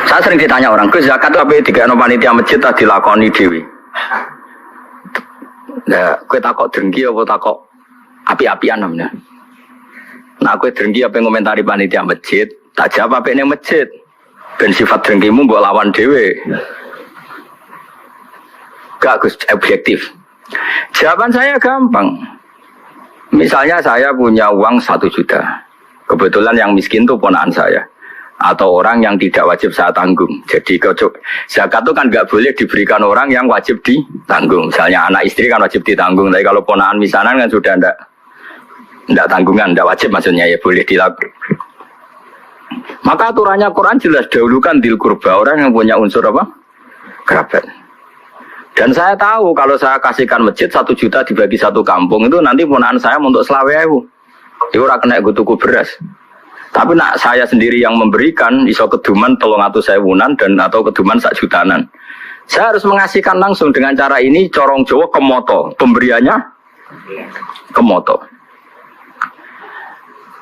Saya sering ditanya orang, "Gus, zakat apa dikene panitia masjid ta dilakoni dhewe?" Nah, kowe takok drengki apa takok api-apian namanya. Nah, kowe drengki apa ngomentari panitia masjid, tak jawab apik ning masjid. Ben sifat drengkimu mbok lawan dhewe. Gak Gus, objektif. Jawaban saya gampang. Misalnya saya punya uang 1 juta. Kebetulan yang miskin itu ponakan saya. Atau orang yang tidak wajib saya tanggung. Jadi zakat itu kan gak boleh diberikan orang yang wajib ditanggung. Misalnya anak istri kan wajib ditanggung. Tapi kalau ponakan misanan kan sudah tidak tanggungan, tidak wajib maksudnya ya boleh dilakukan. Maka aturannya Quran jelas dahulukan dil kurba, orang yang punya unsur apa? Kerabat. Dan saya tahu kalau saya kasihkan masjid 1 juta dibagi 1 kampung itu nanti ponakan saya untuk selawewu. Itu ora kena tuku beras. Tapi nak saya sendiri yang memberikan iso keduman 300.000-an dan atau keduman 1 jutaan. Saya harus mengasihkan langsung dengan cara ini corong Jawa kemoto, pemberiannya kemoto.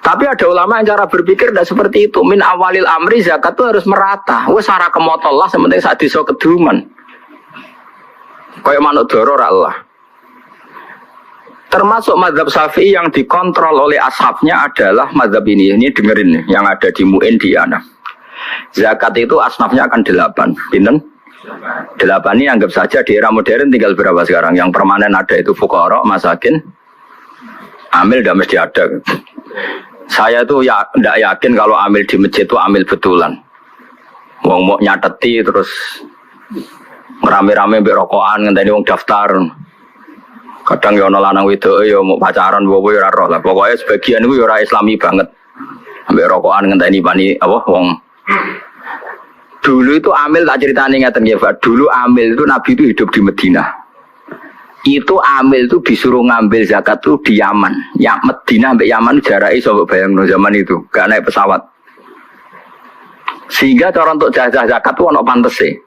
Tapi ada ulama yang cara berpikir tidak seperti itu. Min awalil amri zakat itu harus merata. Wes ora kemoto lah sementing sak desa keduman. Kayak manuk doro Allah. Termasuk mazhab Syafi'i yang dikontrol oleh ashabnya adalah mazhab ini. Ini dengerin nih, yang ada di Mu'in di Ahnaf. Zakat itu asnafnya akan 8. Pinten? 8 ini anggap saja di era modern tinggal berapa sekarang? Yang permanen ada itu fuqara, masakin, amil tidak mesti ada. Saya tuh tidak yakin kalau amil di masjid itu amil betulan. Wong mau nyateti terus rame-rame mbek rokokan ngenteni wong daftar. Kadang ya ana lanang wedoke ya mau pacaran wowo ya ora roh lah. Pokoke sebagian iku ya ora islami banget. Mbek rokokan ngenteni pani apa wong. Dulu itu amil tak ceritani ngaten ya, Pak. Dulu amil itu Nabi itu hidup di Madinah. Itu amil itu disuruh ngambil zakat tuh di Yaman. Ya Madinah sampai Yaman jarake iso bayangno zaman itu, gak naik pesawat. Sehingga cara untuk jajah zakat tuh ono pantese.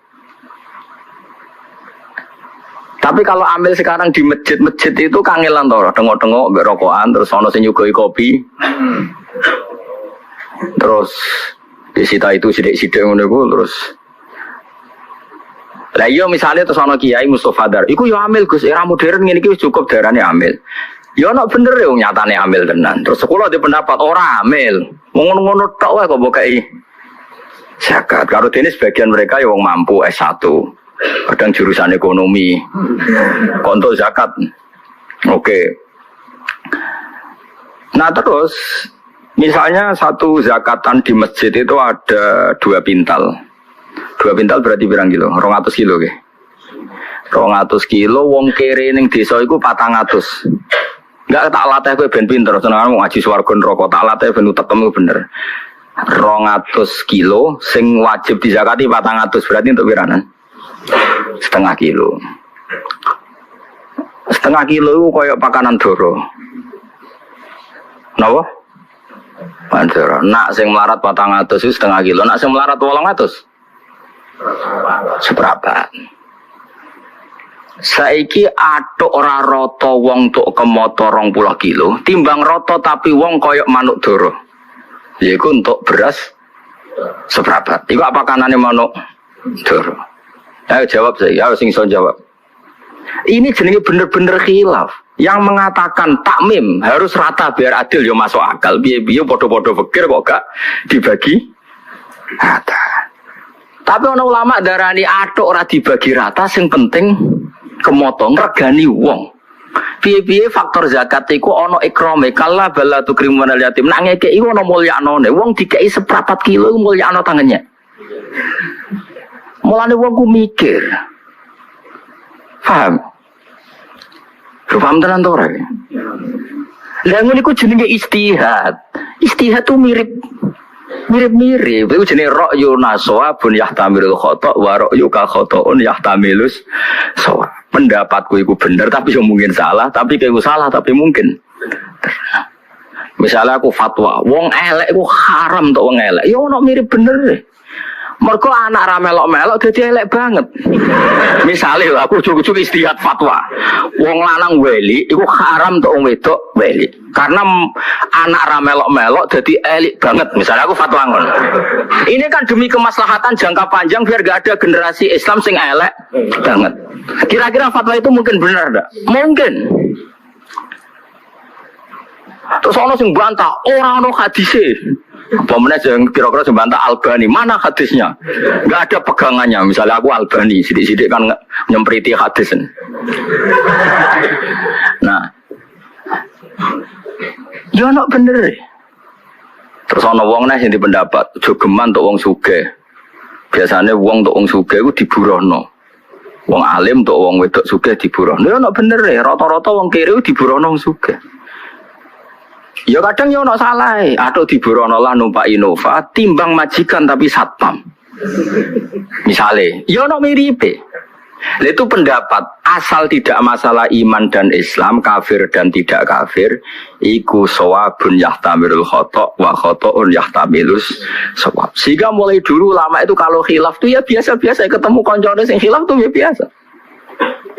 Tapi kalau ambil sekarang di masjid-masjid itu kangelan to, tengok-tengok mbek rokokan terus ono sing nyugoi kopi. Terus disita itu sidik-sidik ngono iku terus. Lah iya misalnya terus ono Kiai Mustofa Dar, iku yo amil Gus, era modern ngene iki cukup darane amil. Yo ono bener yo nyatane amil tenan. Terus sekolah di pendapat ora amil. Ngono-ngono tok wae kok bokai zakat. Karo dene sebagian mereka yo wong mampu S1. Kadang jurusan ekonomi, konto zakat, oke. Nah terus, misalnya satu zakatan di masjid itu ada 2 pintal. 2 pintal berarti berapa kilo? 200 kilo ke? 200 kilo, wong kere ning desa iku 400. Enggak tak latih kowe ben pinter, senenganmu ngaji swarga neraka, tak latih ben utekmu bener. 200 kilo, sing wajib dizakati 400, berarti untuk piranan? Setengah kilo. Setengah kilo itu kayak pakanan doro. Napa? Pandoro. Nak sing melarat 400 itu setengah kilo. Nak sing melarat 800. Seberapa? Saiki atuk ora rata wong tuk kemoto 20 kilo, timbang rata tapi wong koyok manuk doro. Yaiku untuk beras seberapa? Iku apa kanane manuk doro? Ayo jawab saya, sing iso jawab. Ini jenenge bener-bener khilaf. Yang mengatakan takmim harus rata biar adil yo masuk akal. Biye-biye podo-podo pikir kok gak dibagi rata. Tapi ana ulama darani atuk ora dibagi rata, sing penting kemotong regani wong. Piye-piye faktor zakat iku ana ikrame, kala bala tukrimun al yatim. Nak ngekeki ana mulyanone, wong dikeki seprapat kilo mulyano tangannya. Mulane wong ku mikir. Paham? Paham tenan to ora? Lah ngene iku jenenge istihad. Istihad tuh mirip-mirip. Iku jenenge ra'yu nasawabun yahtamilul khata' wa ra'yu ka khata'un yahtamilus shawab. Pendapatku iku bener tapi yo mungkin salah, tapi kayakku salah tapi mungkin. Misalnya aku fatwa, wong elek iku haram tok wong elek. Ya ono mirip bener. Mergo anak ra melok-melok dadi elek banget. Misale aku ujug-ujug istihad fatwa. Wong lanang weli iku haram untuk wong wedok weli. Karena anak ra melok-melok dadi elek banget. Misalnya aku fatwa ngono. Ini kan demi kemaslahatan jangka panjang biar gak ada generasi Islam sing elek banget. Kira-kira fatwa itu mungkin benar enggak? Mungkin. Terus ono sing bantah, ora ono hadise. Apa meneh sing kira-kira sing bantah Albani, mana hadisnya? Enggak ada pegangannya. Misalnya aku Albani, sidik-sidik kan nyempriti hadis. Nah. Ya ono bener. Terus ono wong neh sing dipendapat jogeman untuk wong sugih. Biasanya wong untuk wong sugih iku diburohno. Wong alim untuk wong wedok sugih diburohno. Ya ono bener e, rata-rata wong kiri diburohno wong sugih. Ya kadang ya ono salah, atau diburono lah numpak Innova, timbang majikan tapi satpam. Misalnya, ya ono miripe. Itu pendapat asal tidak masalah iman dan Islam, kafir dan tidak kafir, iku shawabun yahtamilul khotok wa khotoun yahtamilus shawab. Sehingga mulai dulu lama itu kalau khilaf tuh ya biasa-biasa, ketemu koncone sing khilaf tuh ya biasa.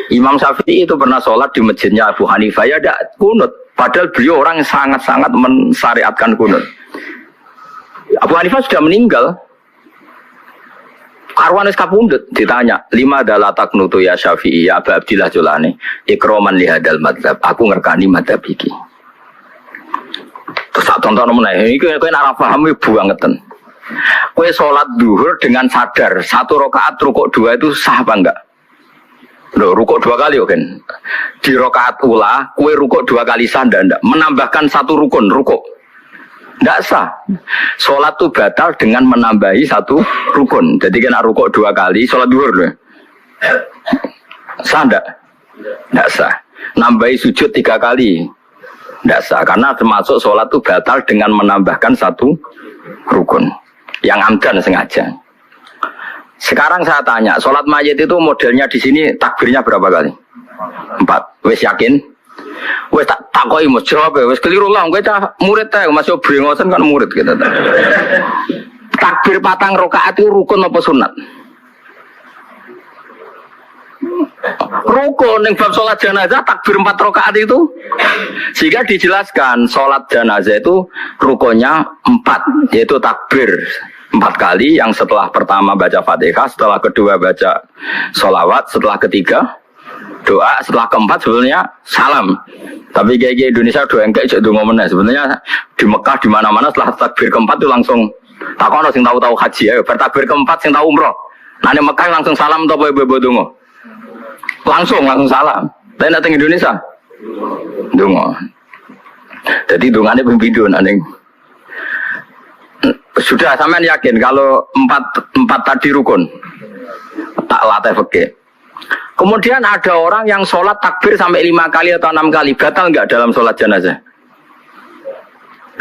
Imam Syafi'i itu pernah sholat di masjidnya Abu Hanifah ya ada kunut. Padahal beliau orang yang sangat-sangat mensyariatkan kunut. Abu Hanifah sudah meninggal. Karwanis kapundut ditanya, 5 adalah taknutu ya Syafi'i ya Abu Abdillah Julani ikroman lihadal madhab. Aku ngerkani madhab iki. Terus tak tonton meneh, ini kowe nek ora paham buangeten. Kowe sholat duhur dengan sadar 1 rakaat rukuk 2 itu sah apa enggak? Loh, rukuk 2 kali kan? Di rakaat ula, kue rukuk 2 kali sah ndak? Menambahkan 1 rukun rukuk. Ndak sah. Sholat itu batal dengan menambahi 1 rukun. Jadi kena rukuk 2 kali, sholat duhur loh. Sah ndak? Ndak sah. Nambahi sujud 3 kali. Ndak sah. Karena termasuk sholat itu batal dengan menambahkan 1 rukun. Yang amdan sengaja. Sekarang saya tanya, sholat mayit itu modelnya di sini takbirnya berapa kali? 4. Wes yakin? Wes tak takoi mau jawab ya. Wes keliru lah. Gue cah murid teh masih beringosan kan murid kita. Takbir 4 rakaat itu rukun apa sunat? Rukun yang bab sholat jenazah takbir 4 rakaat itu. Sehingga dijelaskan sholat jenazah itu rukunnya 4, yaitu takbir 4 kali, yang setelah pertama baca Fatihah, setelah kedua baca sholawat, setelah ketiga doa, setelah keempat sebenarnya salam. Tapi kayak Indonesia doa yang kayak jadi ngomongnya sebenarnya di Mekah di mana-mana setelah takbir keempat itu langsung takono sing tahu-tahu haji ya, bertakbir keempat sing tahu umroh. Nah di Mekah langsung salam atau bobo dongo. Langsung salam. Tapi nanti Indonesia dongo. Jadi dongane pembidun aneh. Sudah sampean yakin kalau 4 tadi rukun tak latih fikih. Kemudian ada orang yang sholat takbir sampai 5 kali atau 6 kali, batal enggak dalam sholat jenazah?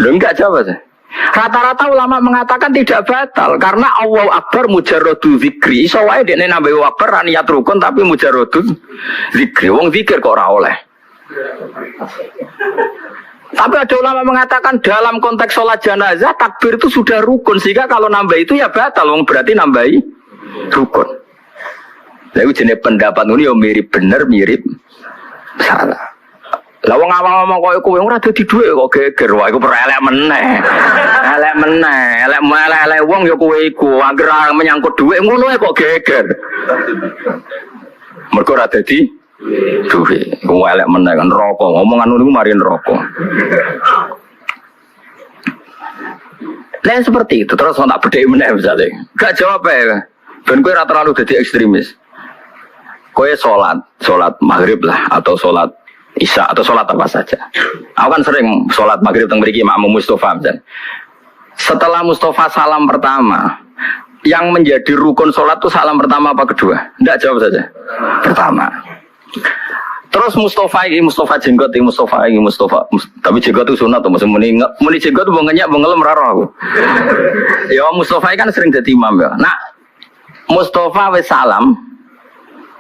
Loh enggak jawab saya. Rata-rata ulama mengatakan tidak batal karena Allahu Akbar mujarradu zikri. Iso wae dekne nambah Allahu Akbar niat rukun tapi mujarradu zikri. Wong zikir kok ora oleh. Tapi ada ulama mengatakan dalam konteks sholat jenazah takbir itu sudah rukun, sehingga kalau nambah itu ya batal, berarti nambahi rukun. Lalu jenis pendapat ini ya mirip bener mirip salah. Lah wong awam-awam kok ora dadi dhuwit kok geger wae iku perelek meneh. Elek wong ya kowe iku anggere menyangkut dhuwit ngono kok geger. Mergo ora dadi duwe, elek meneh kan rokok. Ngomongan niku mari rokok. Lain seperti itu terus tak bedheki meneh misalnya. Gak jawab ya. Ben kowe ora terlalu dadi ekstremis. Kowe salat maghrib lah atau salat isya atau salat apa saja. Aku kan sering salat maghrib teng mriki makmum Mustofa misalnya. Setelah Mustofa salam pertama, yang menjadi rukun salat itu salam pertama apa kedua? Enggak, jawab saja. Pertama. Terus Mustofa jenggot ini Mustofa. Tapi jenggot itu sunat tuh, muni jenggot itu ngenyak ngelem raro aku. Ya Mustofa kan sering jadi imam ya. Nah, Mustofa wis salam.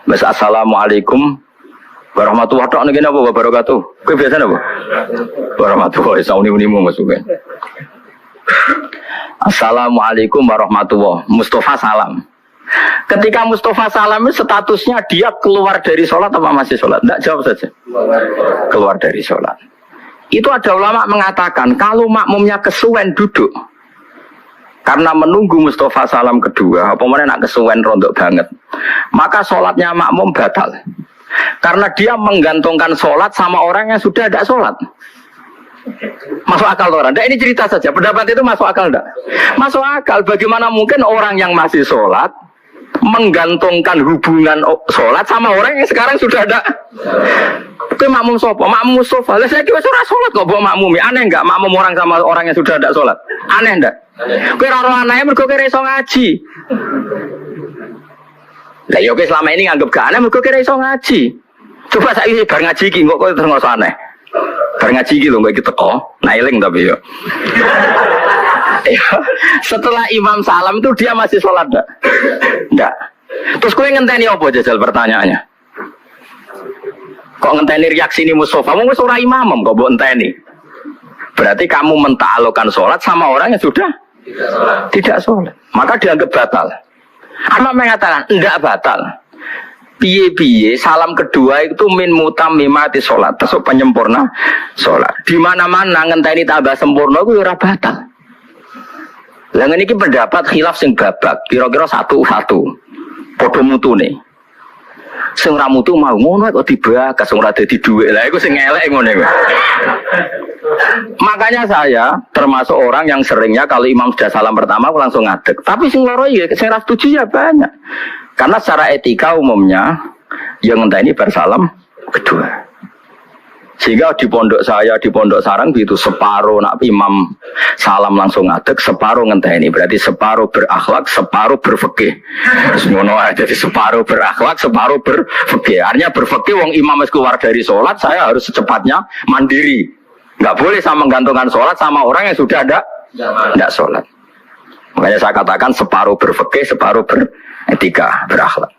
Wis assalamualaikum warahmatullahi wabarakatuh. Kowe biasa apa? Warahmatullahi wabarakatuh. Masuknya. Assalamualaikum warahmatullahi wabarakatuh. Mustafa salam. Ketika Mustafa salam itu statusnya dia keluar dari sholat apa masih sholat? Tidak, jawab saja. Keluar dari sholat. Itu ada ulama mengatakan kalau makmumnya kesuwen duduk karena menunggu Mustafa salam kedua, apa mana nak kesuwen rontok banget, maka sholatnya makmum batal. Karena dia menggantungkan sholat sama orang yang sudah tidak sholat. Masuk akal orang? Nah, ini cerita saja. Pendapat itu masuk akal tidak? Masuk akal. Bagaimana mungkin orang yang masih sholat menggantungkan hubungan sholat sama orang yang sekarang sudah ada? Itu makmum sopo, makmum Mustafa. Lah saya kira surah sholat kok bawa makmumi. Aneh enggak makmum orang sama orang yang sudah ada sholat? Aneh enggak? Kira orang anehnya mergo kira iso ngaji. Lah yo selama ini nganggep gak aneh mergo kira iso ngaji. Coba saiki bar ngaji iki kok terus ngoso aneh. Bar ngaji iki lho kok iki teko, nailing tapi yo. Setelah imam salam itu dia masih sholat enggak? Enggak. Terus kowe ngenteni apa jajal pertanyaannya? Kok ngenteni reaksi ini Mustafa? Mau wis ora imam kok mbok enteni. Berarti kamu mentaklukkan sholat sama orang yang sudah tidak sholat. Maka dianggap batal. Amma mengatakan enggak batal. Piye-piye salam kedua itu min mutammimati sholat, termasuk penyempurna sholat. Di mana-mana ngenteni tambah sempurna itu ora batal. Lah ngene iki pendapat khilaf sing babak, kira-kira satu-satu. Padha mutune. Sing ora mutu mau ngono kok dibahas, sing ora dadi dhuwit. Lah iku sing elek ngono iku. Makanya saya termasuk orang yang seringnya kalau imam sudah salam pertama aku langsung ngadeg. Tapi sing loro ya sing ra setuju ya banyak. Karena secara etika umumnya yang ngenteni bar salam kedua. Sehingga di pondok saya, di pondok sarang begitu separuh nak imam salam langsung ngadeg, separuh ngenteni. Berarti separuh berakhlak, separuh berfikih. Semua jadi separuh berakhlak, separuh berfikih. Artinya berfikih wong imam wis keluar dari sholat, saya harus secepatnya mandiri. Enggak boleh sama menggantungkan sholat sama orang yang sudah tidak sholat. Makanya saya katakan separuh berfikih, separuh beretika, berakhlak.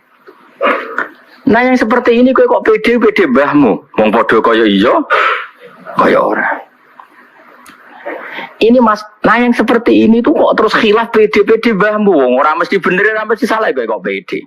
Nah yang seperti ini kok pede mbahmu, wong padha kaya iya, kaya ora. Ini mas, nah yang seperti ini tuh kok terus khilaf pede mbahmu, wong ora mesti bener, ora mesti salah kok pede.